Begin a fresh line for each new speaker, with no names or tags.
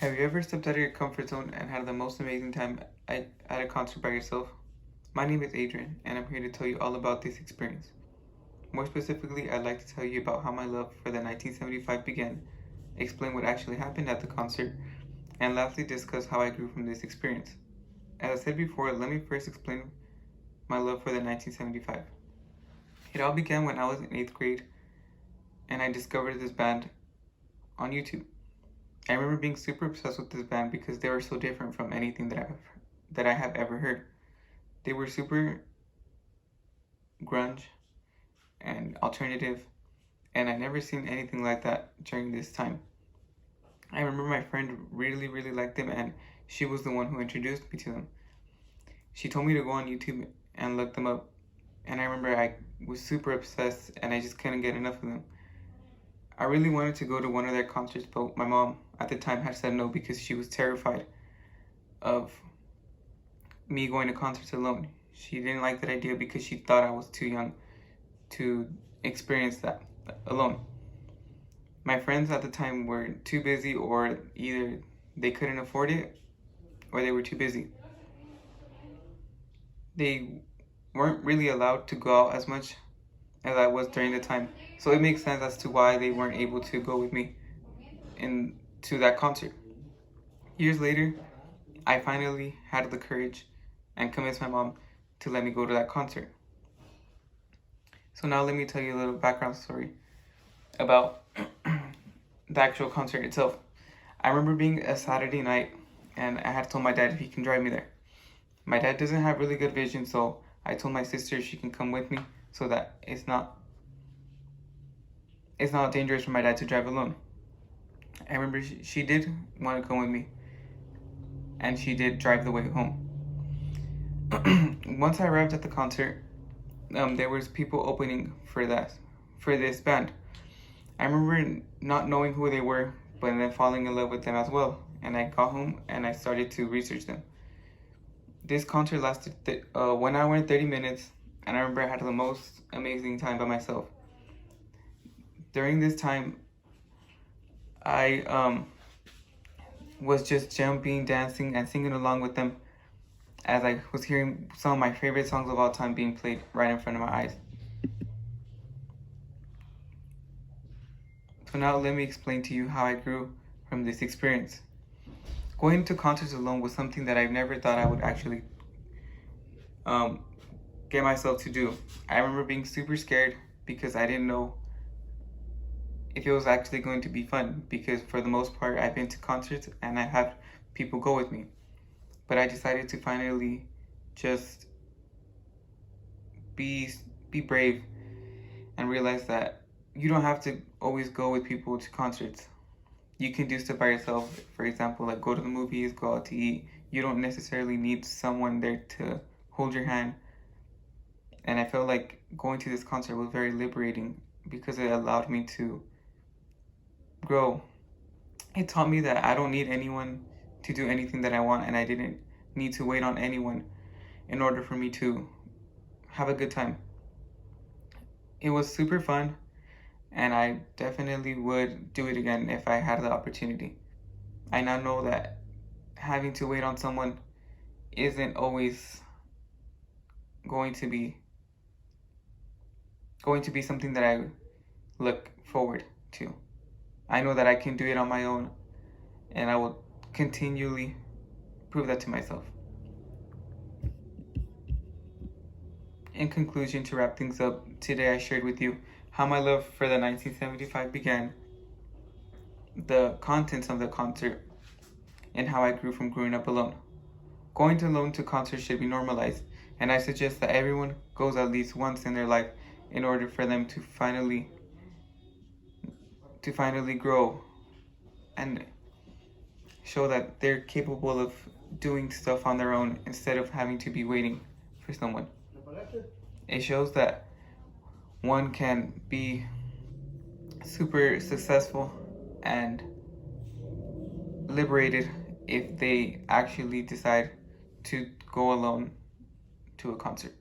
Have you ever stepped out of your comfort zone and had the most amazing time at a concert by yourself? My name is Adrian, and I'm here to tell you all about this experience. More specifically, I'd like to tell you about how my love for the 1975 began, explain what actually happened at the concert, and lastly discuss how I grew from this experience. As I said before, let me first explain my love for the 1975. It all began when I was in 8th grade and I discovered this band on YouTube. I remember being super obsessed with this band because they were so different from anything that I have ever heard. They were super grunge and alternative, and I never seen anything like that during this time. I remember my friend really liked them, and she was the one who introduced me to them. She told me to go on YouTube and look them up, and I remember I was super obsessed and I just couldn't get enough of them. I really wanted to go to one of their concerts, but my mom at the time had said no because she was terrified of me going to concerts alone. She didn't like that idea because she thought I was too young to experience that alone. My friends at the time were too busy, or either they couldn't afford it or they were too busy. They weren't really allowed to go out as much as I was during the time, so it makes sense as to why they weren't able to go with me to that concert. Years later, I finally had the courage and convinced my mom to let me go to that concert. So now let me tell you a little background story about the actual concert itself. I remember being a Saturday night and I had told my dad if he can drive me there. My dad doesn't have really good vision, so I told my sister she can come with me so that it's not dangerous for my dad to drive alone. I remember she did want to come with me, and she did drive the way home. Once I arrived at the concert, there was people opening for this band. I remember not knowing who they were, but then falling in love with them as well. And I got home and I started to research them. This concert lasted 1 hour and 30 minutes, and I remember I had the most amazing time by myself. During this time, I was just jumping, dancing, and singing along with them as I was hearing some of my favorite songs of all time being played right in front of my eyes. So now let me explain to you how I grew from this experience. Going to concerts alone was something that I never thought I would actually get myself to do. I remember being super scared because I didn't know if it was actually going to be fun, because for the most part I've been to concerts and I had people go with me. But I decided to finally just be brave and realize that you don't have to always go with people to concerts. You can do stuff by yourself. For example, like go to the movies, go out to eat. You don't necessarily need someone there to hold your hand. And I felt like going to this concert was very liberating because it allowed me to grow. It taught me that I don't need anyone to do anything that I want, and I didn't need to wait on anyone in order for me to have a good time. It was super fun, and I definitely would do it again if I had the opportunity. I now know that having to wait on someone isn't always going to be something that I look forward to. I know that I can do it on my own, and I will continually prove that to myself. In conclusion, to wrap things up, today I shared with you how my love for the 1975 began, the contents of the concert, and how I grew from growing up alone. Going alone to concerts should be normalized, and I suggest that everyone goes at least once in their life in order for them to finally grow and show that they're capable of doing stuff on their own instead of having to be waiting for someone. It shows that one can be super successful and liberated if they actually decide to go alone to a concert.